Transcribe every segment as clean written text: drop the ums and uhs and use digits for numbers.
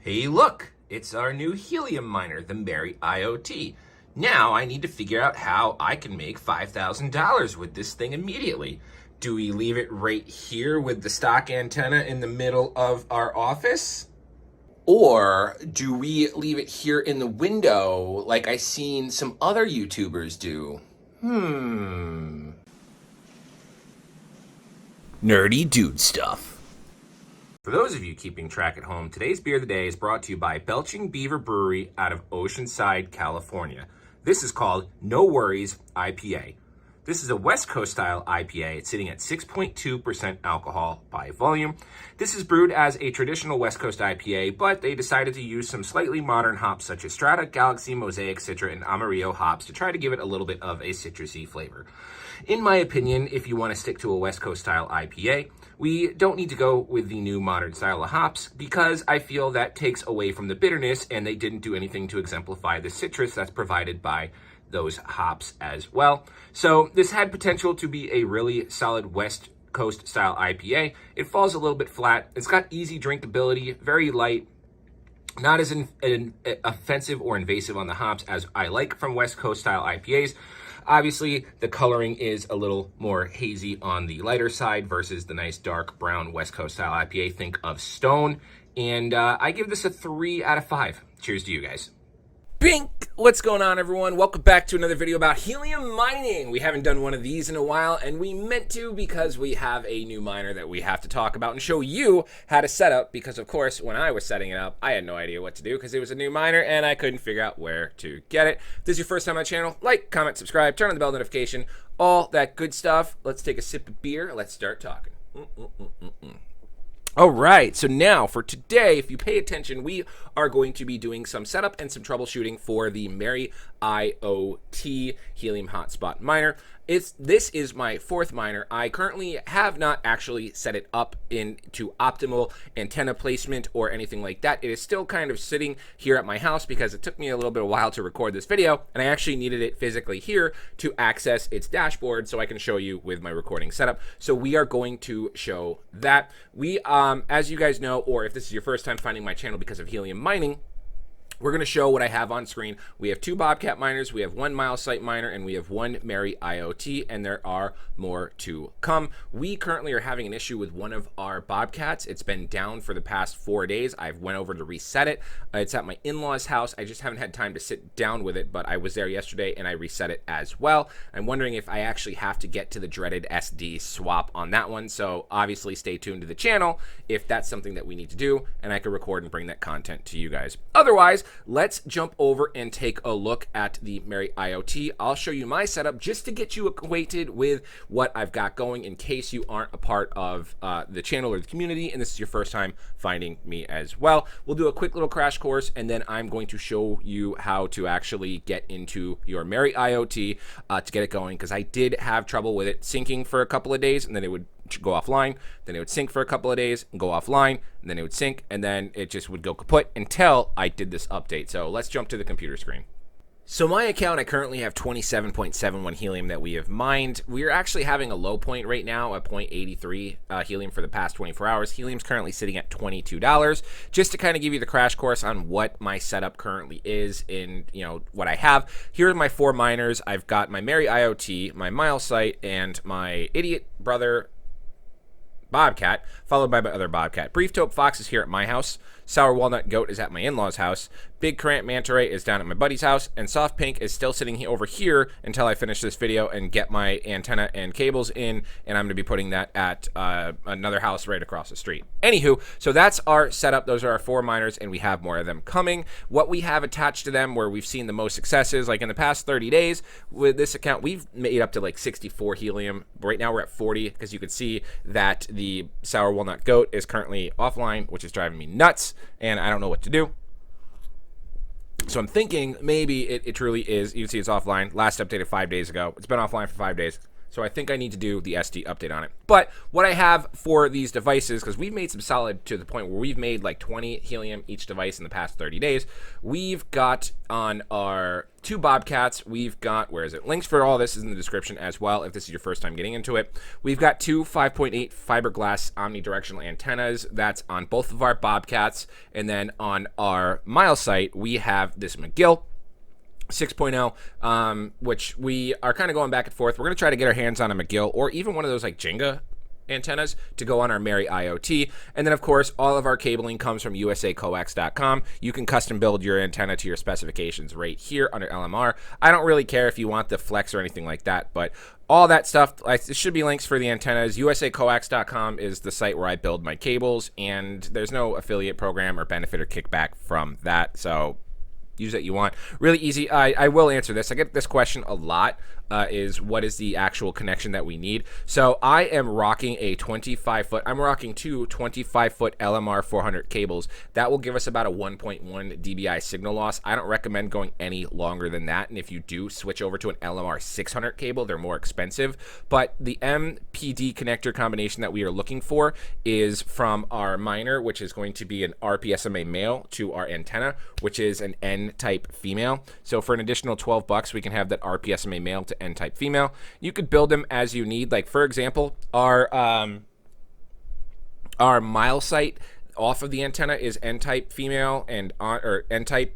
Hey look, it's our new helium miner, the MerryIoT. Now I need to figure out how I can make $5,000 with this thing immediately. Do we leave it right here with the stock antenna in the middle of our office? Or do we leave it here in the window like I've seen some other YouTubers do? Nerdy dude stuff. For those of you keeping track at home, today's beer of the day is brought to you by Belching Beaver Brewery out of Oceanside, California. This is called No Worries IPA. This is a West Coast style IPA. It's sitting at 6.2% alcohol by volume. This is brewed as a traditional West Coast IPA, but they decided to use some slightly modern hops such as Strata, Galaxy, Mosaic, Citra, and Amarillo hops to try to give it a little bit of a citrusy flavor. In my opinion, if you want to stick to a West Coast style IPA, we don't need to go with the new modern style of hops because I feel that takes away from the bitterness and they didn't do anything to exemplify the citrus that's provided by those hops as well. So this had potential to be a really solid West Coast style IPA. It falls a little bit flat. It's got easy drinkability, very light, not as offensive or invasive on the hops as I like from West Coast style IPAs. Obviously, the coloring is a little more hazy on the lighter side versus the nice dark brown West Coast style IPA. Think of Stone. And I give this a 3 out of 5. Cheers to you guys. Bink! What's going on, everyone? Welcome back to another video about helium mining. We haven't done one of these in a while, and we meant to because we have a new miner that we have to talk about and show you how to set up, because of course, when I was setting it up, I had no idea what to do because it was a new miner and I couldn't figure out where to get it. If this is your first time on my channel, like, comment, subscribe, turn on the bell notification, all that good stuff. Let's take a sip of beer. Let's start talking. All right, so now for today, if you pay attention, we are going to be doing some setup and some troubleshooting for the MerryIoT Helium Hotspot Miner. This is my fourth miner. I currently have not actually set it up into optimal antenna placement or anything like that. It is still kind of sitting here at my house because it took me a little bit of a while to record this video, and I actually needed it physically here to access its dashboard so I can show you with my recording setup. So we are going to show that. We, as you guys know, or if this is your first time finding my channel because of helium mining, we're going to show what I have on screen. We have 2 Bobcat miners, we have 1 MileSight miner, and we have 1 MerryIoT, and there are more to come. We currently are having an issue with one of our Bobcats. It's been down for the past 4 days. I've went over to reset it. It's at my in-laws' house. I just haven't had time to sit down with it, but I was there yesterday and I reset it as well. I'm wondering if I actually have to get to the dreaded SD swap on that one, so obviously stay tuned to the channel if that's something that we need to do, and I can record and bring that content to you guys. Otherwise, let's jump over and take a look at the MerryIoT. I'll show you my setup just to get you acquainted with what I've got going in case you aren't a part of the channel or the community and this is your first time finding me as well. We'll do a quick little crash course and then I'm going to show you how to actually get into your MerryIoT to get it going, because I did have trouble with it syncing for a couple of days and then it would go offline, then it would sync for a couple of days and go offline, and then it would sync, and then it just would go kaput until I did this update. So let's jump to the computer screen. So my account, I currently have 27.71 helium that we have mined. We're actually having a low point right now at 0.83 helium for the past 24 hours. Helium's currently sitting at $22. Just to kind of give you the crash course on what my setup currently is in, what I have. Here are my 4 miners. I've got my MerryIoT, my MileSight, and my idiot brother Bobcat, followed by my other Bobcat. Brief Taupe Fox is here at my house. Sour Walnut Goat is at my in-laws' house. Big Currant Manta Ray is down at my buddy's house. And Soft Pink is still sitting over here until I finish this video and get my antenna and cables in. And I'm going to be putting that at another house right across the street. Anywho, so that's our setup. Those are our 4 miners, and we have more of them coming. What we have attached to them where we've seen the most successes, like in the past 30 days with this account, we've made up to like 64 helium. Right now we're at 40 because you can see that the Sour Walnut Goat is currently offline, which is driving me nuts. And I don't know what to do. So I'm thinking maybe it truly is. You can see it's offline. Last updated 5 days ago. It's been offline for 5 days. So I think I need to do the SD update on it. But what I have for these devices, because we've made some solid to the point where we've made like 20 helium each device in the past 30 days. We've got on our 2 Bobcats, we've got, where is it? Links for all this is in the description as well if this is your first time getting into it. We've got 2 5.8 fiberglass omnidirectional antennas. That's on both of our Bobcats. And then on our MerryIoT, we have this McGill 6.0, which we are kind of going back and forth. We're going to try to get our hands on a McGill or even one of those like Jenga antennas to go on our MerryIoT. And then, of course, all of our cabling comes from usacoax.com. You can custom build your antenna to your specifications right here under LMR. I don't really care if you want the flex or anything like that, but all that stuff, it should be links for the antennas. usacoax.com is the site where I build my cables, and there's no affiliate program or benefit or kickback from that. So use that you want. Really easy. I will answer this. I get this question a lot, is what is the actual connection that we need? So I am rocking a 25-foot. I'm rocking 2 25-foot LMR 400 cables. That will give us about a 1.1 dBi signal loss. I don't recommend going any longer than that. And if you do, switch over to an LMR 600 cable. They're more expensive. But the MPD connector combination that we are looking for is from our miner, which is going to be an RPSMA male, to our antenna, which is an N-type female. So for an additional $12, we can have that RPSMA male to N-type female. You could build them as you need. Like, for example, our MerryIoT off of the antenna is N-type female and or N-type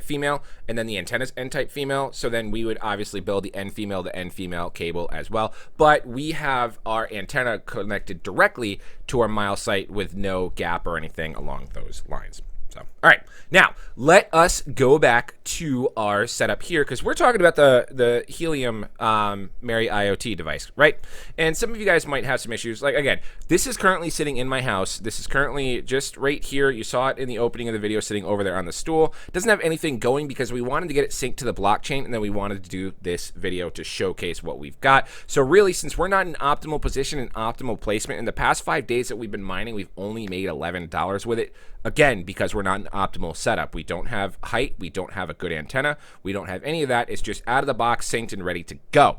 female, and then the antenna's N-type female. So then we would obviously build the N female to N female cable as well. But we have our antenna connected directly to our MerryIoT with no gap or anything along those lines. So, all right, now let us go back to our setup here, because we're talking about the Helium MerryIoT device, right? And some of you guys might have some issues. Like, again, this is currently sitting in my house. This is currently just right here. You saw it in the opening of the video, sitting over there on the stool. It doesn't have anything going because we wanted to get it synced to the blockchain, and then we wanted to do this video to showcase what we've got. So really, since we're not in optimal position and optimal placement, in the past 5 days that we've been mining, we've only made $11 with it. Again, because we're not an optimal setup. We don't have height. We don't have a good antenna. We don't have any of that. It's just out of the box, synced and ready to go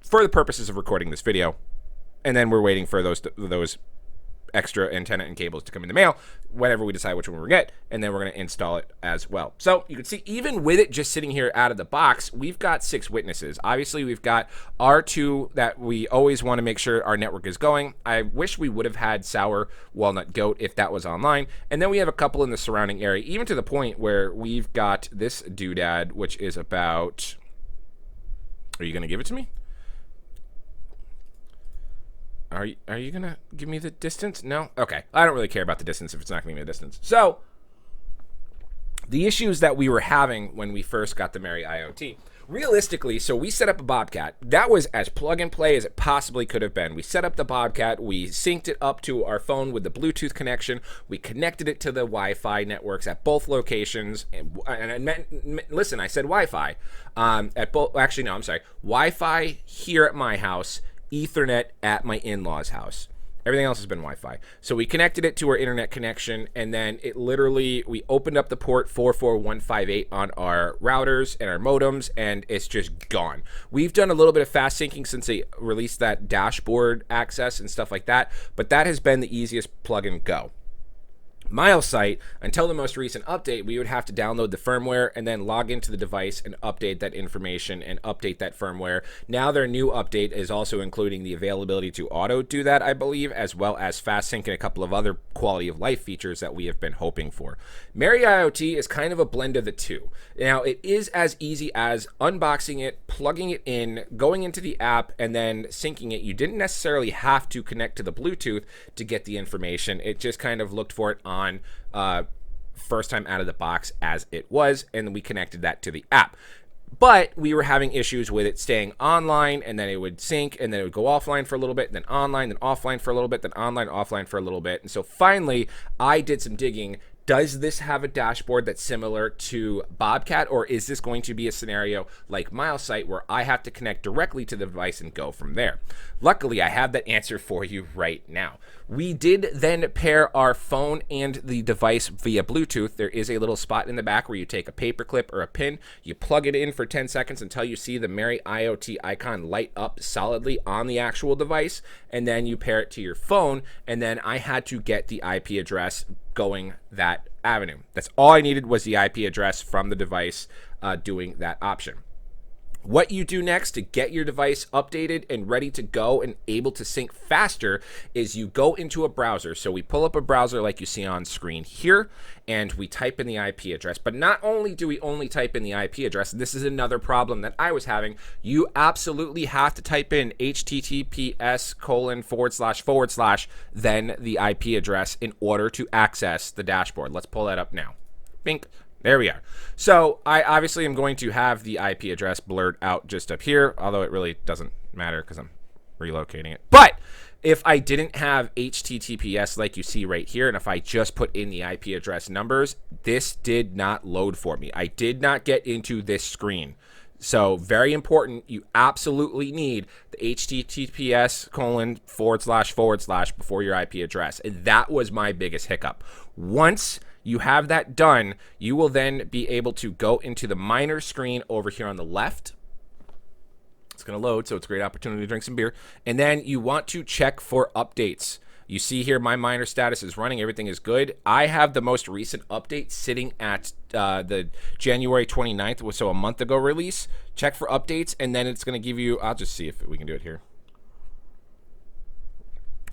for the purposes of recording this video. And then we're waiting for those extra antenna and cables to come in the mail whenever we decide which one we're going to get, and then we're going to install it as well. So you can see, even with it just sitting here out of the box, we've got 6 witnesses. Obviously, we've got R2 that we always want to make sure our network is going. I wish we would have had Sour Walnut Goat if that was online. And then we have a couple in the surrounding area, even to the point where we've got this doodad, which is about... Are you going to give it to me? Are you going to give me the distance? No? Okay. I don't really care about the distance if it's not going to give me the distance. So, the issues that we were having when we first got the MerryIoT, realistically, so we set up a Bobcat. That was as plug and play as it possibly could have been. We set up the Bobcat. We synced it up to our phone with the Bluetooth connection. We connected it to the Wi-Fi networks at both locations. And I meant, listen, I said Wi-Fi. At both, actually, no, I'm sorry. Wi-Fi here at my house, Ethernet at my in-laws' house. Everything else has been Wi-Fi. So we connected it to our internet connection, and then it literally, we opened up the port 44158 on our routers and our modems, and it's just gone. We've done a little bit of fast syncing since they released that dashboard access and stuff like that, but that has been the easiest plug and go. MerryIoT, until the most recent update, we would have to download the firmware and then log into the device and update that information and update that firmware. Now their new update is also including the availability to auto do that, I believe, as well as fast sync and a couple of other quality of life features that we have been hoping for. MerryIoT is kind of a blend of the two. Now, it is as easy as unboxing it, plugging it in, going into the app, and then syncing it. You didn't necessarily have to connect to the Bluetooth to get the information. It just kind of looked for it on first time out of the box as it was, and then we connected that to the app. But we were having issues with it staying online, and then it would sync, and then it would go offline for a little bit, and then online, then offline for a little bit, then online, offline for a little bit. And so finally, I did some digging, does this have a dashboard that's similar to Bobcat, or is this going to be a scenario like MileSight where I have to connect directly to the device and go from there? Luckily, I have that answer for you right now. We did then pair our phone and the device via Bluetooth. There is a little spot in the back where you take a paper clip or a pin, you plug it in for 10 seconds until you see the MerryIoT icon light up solidly on the actual device, and then you pair it to your phone, and then I had to get the IP address going that avenue. That's all I needed, was the IP address from the device doing that option. What you do next to get your device updated and ready to go and able to sync faster is you go into a browser. So we pull up a browser like you see on screen here, and we type in the IP address. But not only do we only type in the IP address, and this is another problem that I was having, you absolutely have to type in https:// then the IP address in order to access the dashboard. Let's pull that up now. Bink. There we are. So I obviously am going to have the IP address blurred out just up here, although it really doesn't matter because I'm relocating it. But if I didn't have HTTPS like you see right here, and if I just put in the IP address numbers, this did not load for me. I did not get into this screen. So very important, you absolutely need the https:// before your IP address. And that was my biggest hiccup. Once you have that done, you will then be able to go into the miner screen over here on the left. It's going to load, so it's a great opportunity to drink some beer. And then you want to check for updates. You see here my miner status is running. Everything is good. I have the most recent update sitting at the January 29th, so a month ago release. Check for updates, and then it's going to give you, I'll just see if we can do it here.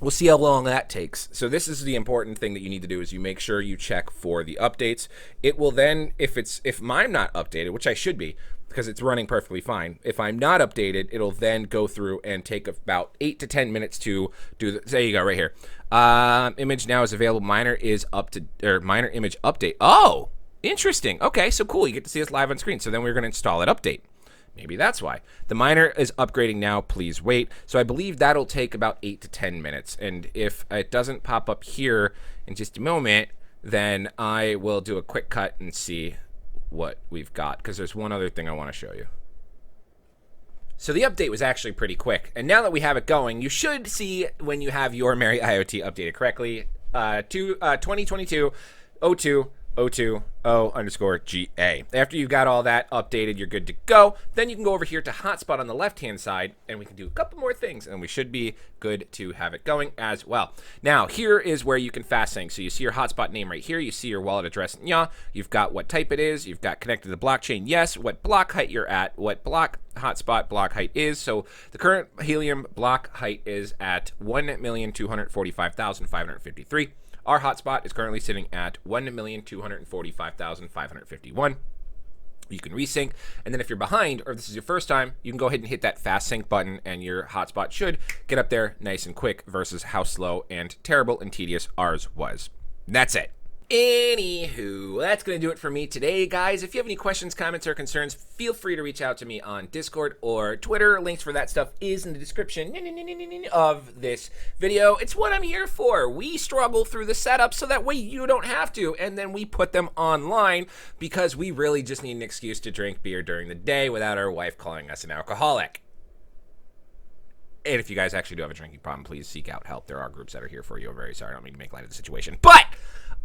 We'll see how long that takes. So this is the important thing that you need to do, is you make sure you check for the updates. It will then, if I'm not updated, which I should be because it's running perfectly fine. If I'm not updated, it'll then go through and take about 8 to 10 minutes to do the, there you go, right here. Image now is available. Miner is up to, or miner image update. Oh, interesting. Okay, so cool. You get to see us live on screen. So then we're going to install that update. Maybe that's why. The miner is upgrading now. Please wait. So I believe that'll take about 8 to 10 minutes. And if it doesn't pop up here in just a moment, then I will do a quick cut and see what we've got, because there's one other thing I want to show you. So the update was actually pretty quick. And now that we have it going, you should see when you have your MerryIoT updated correctly to 2022-02-02-0_GA. After you've got all that updated, you're good to go. Then you can go over here to hotspot on the left-hand side, and we can do a couple more things, and we should be good to have it going as well. Now, here is where you can fast sync. So you see your hotspot name right here. You see your wallet address, yeah. You've got what type it is. You've got connected to the blockchain, yes. What block height you're at, what block hotspot block height is. So the current Helium block height is at 1,245,553. Our hotspot is currently sitting at 1,245,551. You can resync, and then if you're behind, or if this is your first time, you can go ahead and hit that fast sync button, and your hotspot should get up there nice and quick versus how slow and terrible and tedious ours was. And that's it. Anywho, that's going to do it for me today, guys. If you have any questions, comments, or concerns, feel free to reach out to me on Discord or Twitter. Links for that stuff is in the description of this video. It's what I'm here for. We struggle through the setup so that way you don't have to, and then we put them online because we really just need an excuse to drink beer during the day without our wife calling us an alcoholic. And if you guys actually do have a drinking problem, please seek out help. There are groups that are here for you. I'm very sorry. I don't mean to make light of the situation. But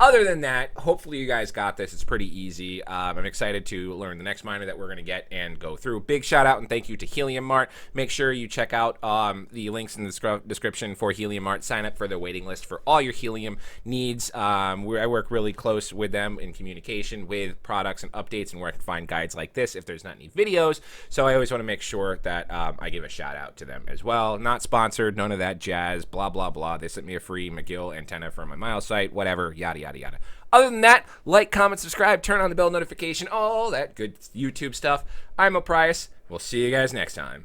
other than that, hopefully you guys got this. It's pretty easy. I'm excited to learn the next miner that we're going to get and go through. Big shout out and thank you to Helium Mart. Make sure you check out the links in the description for Helium Mart. Sign up for the waiting list for all your helium needs. I work really close with them in communication with products and updates and where I can find guides like this if there's not any videos. So I always want to make sure that I give a shout out to them as well. Not sponsored, none of that jazz, blah, blah, blah. They sent me a free McGill antenna for my MileSight, whatever, yada, yada, yada. Other than that, like, comment, subscribe, turn on the bell notification, all that good YouTube stuff. I'm O'Price. We'll see you guys next time.